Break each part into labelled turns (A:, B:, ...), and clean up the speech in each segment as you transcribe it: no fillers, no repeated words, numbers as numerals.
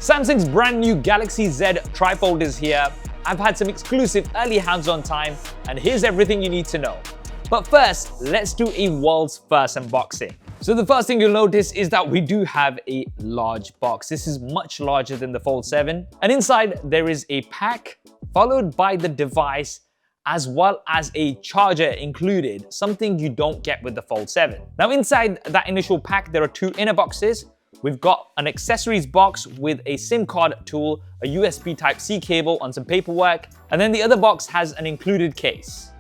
A: Samsung's brand new Galaxy Z TriFold is here. I've had some exclusive early hands-on time, and here's everything you need to know. But first, let's do a world's first unboxing. So the first thing you'll notice is that we do have a large box. This is much larger than the Fold 7. And inside there is a pack, followed by the device, as well as a charger included, something you don't get with the Fold 7. Now inside that initial pack, there are two inner boxes. We've got an accessories box with a SIM card tool, a USB Type-C cable and some paperwork, and then the other box has an included case.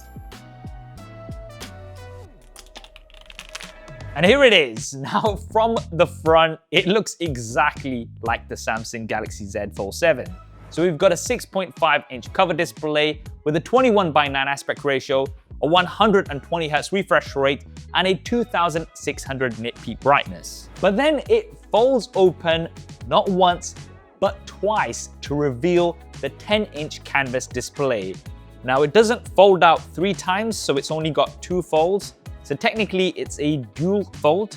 A: And here it is. Now from the front, it looks exactly like the Samsung Galaxy Z Fold 7. So we've got a 6.5-inch cover display with a 21:9 aspect ratio, a 120 Hz refresh rate, and a 2600 nit peak brightness. But then it folds open not once, but twice to reveal the 10-inch canvas display. Now it doesn't fold out 3 times, so it's only got 2 folds. So technically it's a dual fold,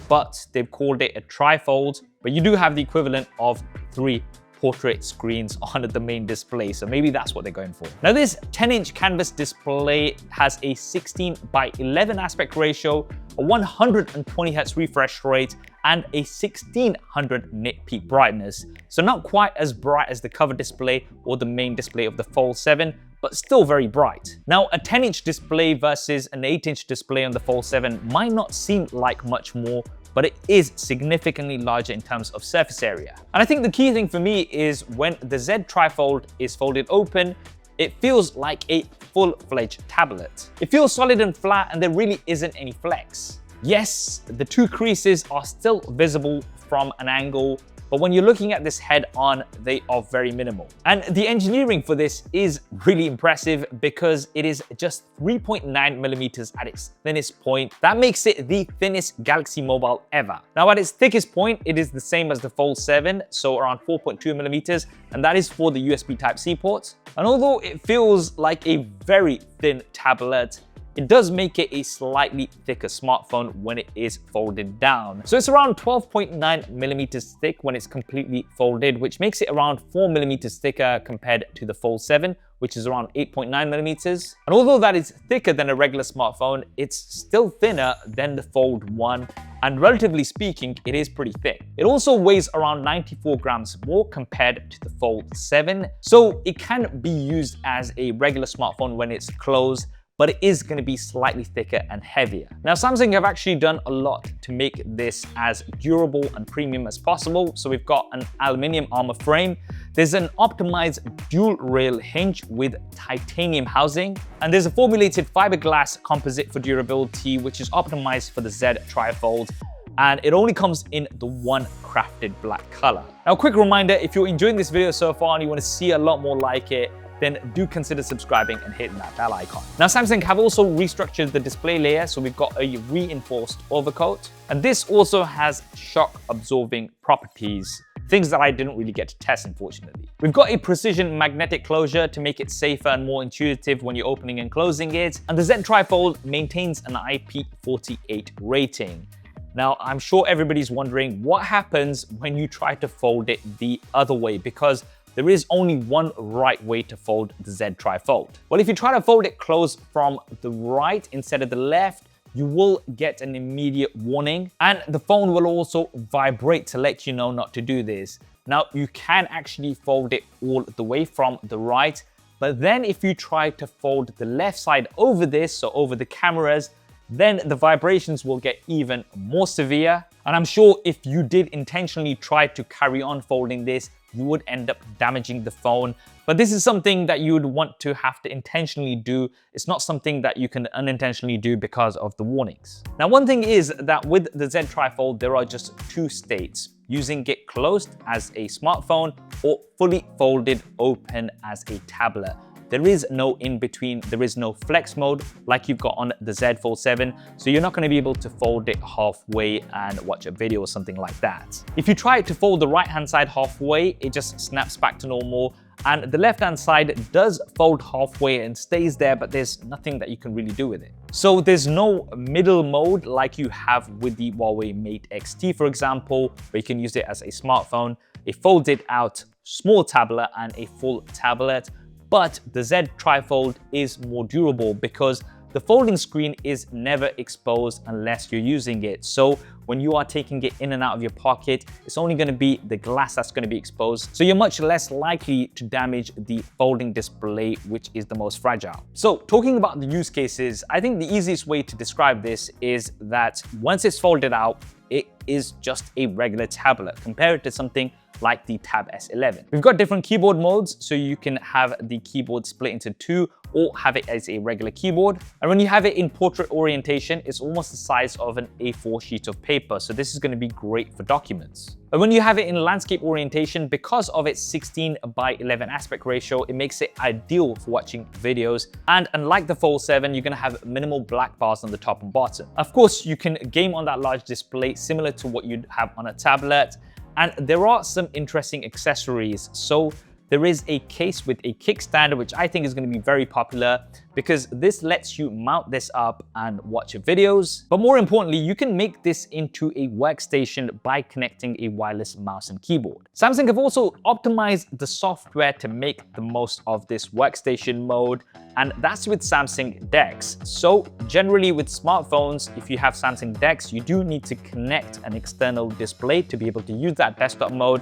A: but they've called it a TriFold, but you do have the equivalent of 3 portrait screens on the main display, so maybe that's what they're going for. Now this 10-inch canvas display has a 16:11 aspect ratio, a 120 Hz refresh rate, and a 1600 nit peak brightness. So not quite as bright as the cover display or the main display of the Fold 7, but still very bright. Now a 10-inch display versus an 8-inch display on the Fold 7 might not seem like much more, but it is significantly larger in terms of surface area. And I think the key thing for me is when the Z TriFold is folded open, it feels like a full-fledged tablet. It feels solid and flat, and there really isn't any flex. Yes, the 2 creases are still visible from an angle, but when you're looking at this head on, they are very minimal. And the engineering for this is really impressive because it is just 3.9 millimeters at its thinnest point. That makes it the thinnest Galaxy Mobile ever. Now at its thickest point, it is the same as the Fold 7, so around 4.2 millimeters, and that is for the USB Type-C ports. And although it feels like a very thin tablet, it does make it a slightly thicker smartphone when it is folded down. So it's around 12.9 millimeters thick when it's completely folded, which makes it around 4 millimeters thicker compared to the Fold 7, which is around 8.9 millimeters. And although that is thicker than a regular smartphone, it's still thinner than the Fold 1. And relatively speaking, it is pretty thick. It also weighs around 94 grams more compared to the Fold 7. So it can be used as a regular smartphone when it's closed, but it is going to be slightly thicker and heavier. Now Samsung have actually done a lot to make this as durable and premium as possible. So we've got an aluminium armor frame, there's an optimized dual rail hinge with titanium housing, and there's a formulated fiberglass composite for durability, which is optimized for the Z TriFold, and it only comes in the one crafted black color. Now a quick reminder, if you're enjoying this video so far and you want to see a lot more like it, then do consider subscribing and hitting that bell icon. Now Samsung have also restructured the display layer, so we've got a reinforced overcoat, and this also has shock absorbing properties, things that I didn't really get to test unfortunately. We've got a precision magnetic closure to make it safer and more intuitive when you're opening and closing it, and the Z TriFold maintains an IP48 rating. Now, I'm sure everybody's wondering what happens when you try to fold it the other way, because there is only one right way to fold the Z TriFold. Well, if you try to fold it closed from the right instead of the left, you will get an immediate warning, and the phone will also vibrate to let you know not to do this. Now, you can actually fold it all the way from the right, but then if you try to fold the left side over this, so over the cameras, then the vibrations will get even more severe. And I'm sure if you did intentionally try to carry on folding this, you would end up damaging the phone. But this is something that you would want to have to intentionally do. It's not something that you can unintentionally do because of the warnings. Now, one thing is that with the Z TriFold, there are just 2 states: using it closed as a smartphone or fully folded open as a tablet. There is no in between, there is no flex mode like you've got on the Z Fold 7, so you're not going to be able to fold it halfway and watch a video or something like that. If you try to fold the right hand side halfway, it just snaps back to normal, and the left hand side does fold halfway and stays there, but there's nothing that you can really do with it. So there's no middle mode like you have with the Huawei Mate X T, for example, where you can use it as a smartphone. a folded out small tablet and a full tablet. But the Z TriFold is more durable because the folding screen is never exposed unless you're using it. So when you are taking it in and out of your pocket, it's only going to be the glass that's going to be exposed. So you're much less likely to damage the folding display, which is the most fragile. So talking about the use cases, I think the easiest way to describe this is that once it's folded out, it is just a regular tablet. Compare it to something like the Tab S11. We've got different keyboard modes, so you can have the keyboard split into two or have it as a regular keyboard. And when you have it in portrait orientation, it's almost the size of an A4 sheet of paper. So this is going to be great for documents. But when you have it in landscape orientation, because of its 16:11 aspect ratio, it makes it ideal for watching videos. And unlike the Fold 7, you're going to have minimal black bars on the top and bottom. Of course, you can game on that large display similar to what you'd have on a tablet. And there are some interesting accessories. So there is a case with a kickstand, which I think is going to be very popular because this lets you mount this up and watch videos. But more importantly, you can make this into a workstation by connecting a wireless mouse and keyboard. Samsung have also optimized the software to make the most of this workstation mode, and that's with Samsung DeX. So generally with smartphones, if you have Samsung DeX, you do need to connect an external display to be able to use that desktop mode.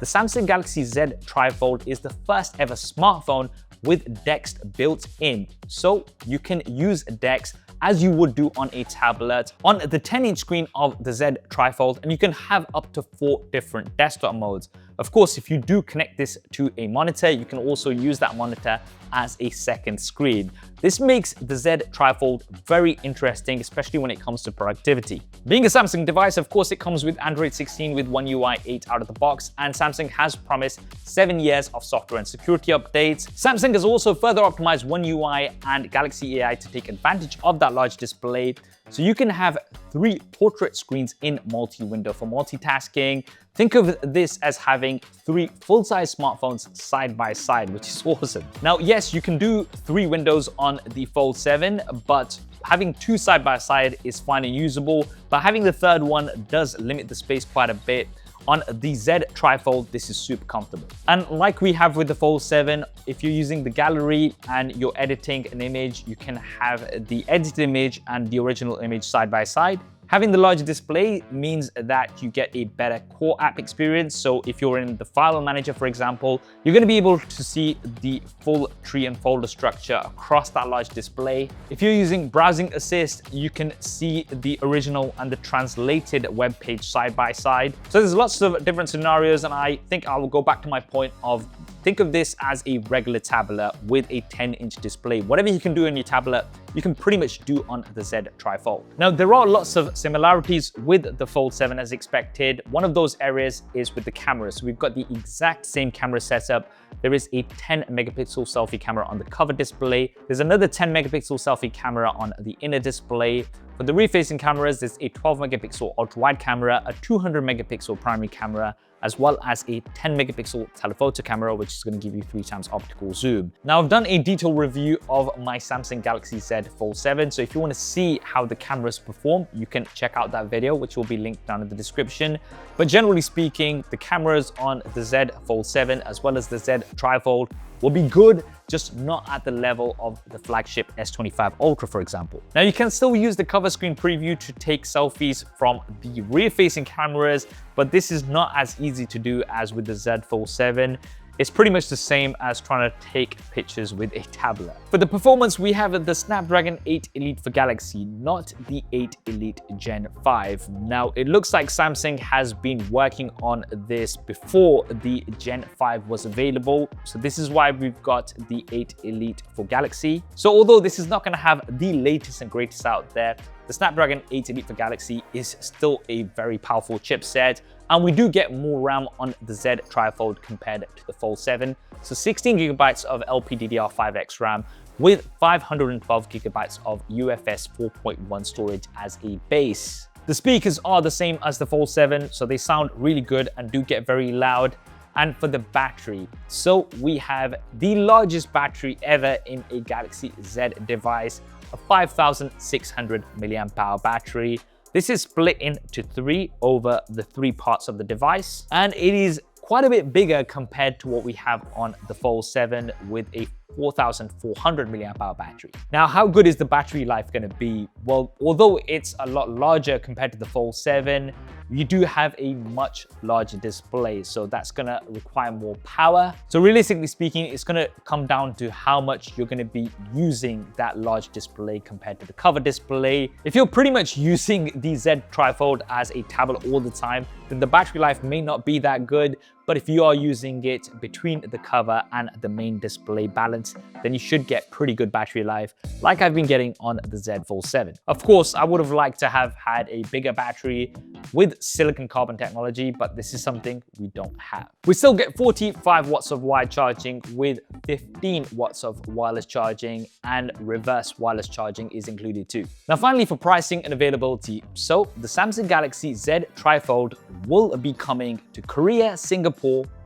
A: The Samsung Galaxy Z TriFold is the first ever smartphone with DeX built in. So you can use DeX as you would do on a tablet on the 10-inch screen of the Z TriFold, and you can have up to 4 different desktop modes. Of course, if you do connect this to a monitor, you can also use that monitor as a second screen. This makes the Z TriFold very interesting, especially when it comes to productivity. Being a Samsung device, of course, it comes with Android 16 with One UI 8 out of the box, and Samsung has promised 7 years of software and security updates. Samsung has also further optimized One UI and Galaxy AI to take advantage of that large display. So you can have 3 portrait screens in multi-window for multitasking. Think of this as having 3 full-size smartphones side by side, which is awesome. Now, yes, you can do 3 windows on the Fold 7, but having 2 side by side is fine and usable, but having the third one does limit the space quite a bit. On the Z TriFold, this is super comfortable. And like we have with the Fold 7, if you're using the gallery and you're editing an image, you can have the edited image and the original image side by side. Having the larger display means that you get a better core app experience. So if you're in the file manager, for example, you're going to be able to see the full tree and folder structure across that large display. If you're using browsing assist, you can see the original and the translated web page side by side. So there's lots of different scenarios, and I think I will go back to my point of think of this as a regular tablet with a 10-inch display. Whatever you can do on your tablet, you can pretty much do on the Z TriFold. Now, there are lots of similarities with the Fold 7 as expected. One of those areas is with the camera. So we've got the exact same camera setup. There is a 10 megapixel selfie camera on the cover display. There's another 10 megapixel selfie camera on the inner display. For the rear-facing cameras, there's a 12 megapixel ultra-wide camera, a 200 megapixel primary camera, as well as a 10 megapixel telephoto camera, which is going to give you 3 times optical zoom. Now, I've done a detailed review of my Samsung Galaxy Z Fold 7, so if you want to see how the cameras perform, you can check out that video, which will be linked down in the description. But generally speaking, the cameras on the Z Fold 7 as well as the Z TriFold will be good, just not at the level of the flagship S25 Ultra, for example. Now, you can still use the cover screen preview to take selfies from the rear-facing cameras, but this is not as easy to do as with the Z Fold 7. It's pretty much the same as trying to take pictures with a tablet. For the performance, we have the Snapdragon 8 Elite for Galaxy, not the 8 Elite Gen 5. Now, it looks like Samsung has been working on this before the Gen 5 was available. So this is why we've got the 8 Elite for Galaxy. So although this is not going to have the latest and greatest out there, the Snapdragon 8 Elite for Galaxy is still a very powerful chipset, and we do get more RAM on the Z TriFold compared to the Fold 7. So 16 gigabytes of LPDDR5X RAM with 512 gigabytes of UFS 4.1 storage as a base. The speakers are the same as the Fold 7, so they sound really good and do get very loud. And for the battery, so we have the largest battery ever in a Galaxy Z device, a 5,600 milliamp hour battery. This is split into 3 over the 3 parts of the device, and it is quite a bit bigger compared to what we have on the Fold 7 with a 4,400 milliamp hour battery. Now, how good is the battery life going to be? Well, although it's a lot larger compared to the Fold 7, you do have a much larger display, so that's going to require more power. So realistically speaking, it's going to come down to how much you're going to be using that large display compared to the cover display. If you're pretty much using the Z TriFold as a tablet all the time, then the battery life may not be that good. But if you are using it between the cover and the main display balance, then you should get pretty good battery life like I've been getting on the Z Fold 7. Of course, I would have liked to have had a bigger battery with silicon carbon technology, but this is something we don't have. We still get 45 watts of wired charging with 15 watts of wireless charging, and reverse wireless charging is included too. Now finally, for pricing and availability, so the Samsung Galaxy Z TriFold will be coming to Korea, Singapore,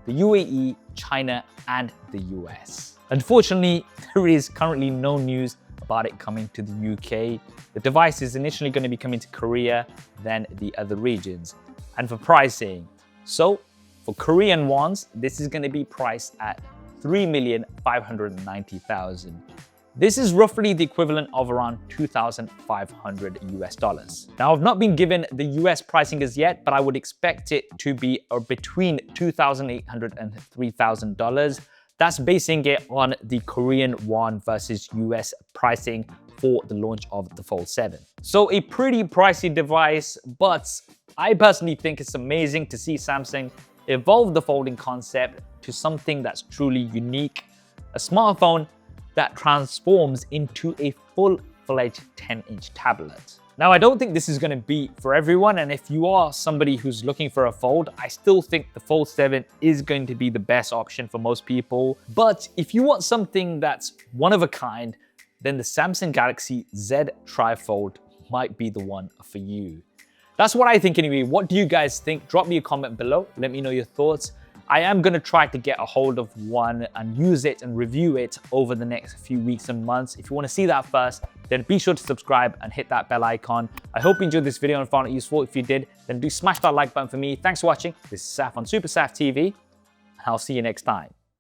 A: the UAE, China, and the US. Unfortunately, there is currently no news about it coming to the UK. The device is initially going to be coming to Korea, then the other regions. And for pricing, so for Korean ones, this is going to be priced at 3,590,000. This is roughly the equivalent of around 2,500 US dollars. Now, I've not been given the US pricing as yet, but I would expect it to be between $2,800 and $3,000. That's basing it on the Korean won versus US pricing for the launch of the Fold 7. So a pretty pricey device, but I personally think it's amazing to see Samsung evolve the folding concept to something that's truly unique, a smartphone that transforms into a full-fledged 10-inch tablet. Now, I don't think this is going to be for everyone, and if you are somebody who's looking for a fold, I still think the Fold 7 is going to be the best option for most people. But if you want something that's one of a kind, then the Samsung Galaxy Z TriFold might be the one for you. That's what I think anyway. What do you guys think? Drop me a comment below. Let me know your thoughts. I am going to try to get a hold of one and use it and review it over the next few weeks and months. If you want to see that first, then be sure to subscribe and hit that bell icon. I hope you enjoyed this video and found it useful. If you did, then do smash that like button for me. Thanks for watching. This is Saf on SuperSaf TV, and I'll see you next time.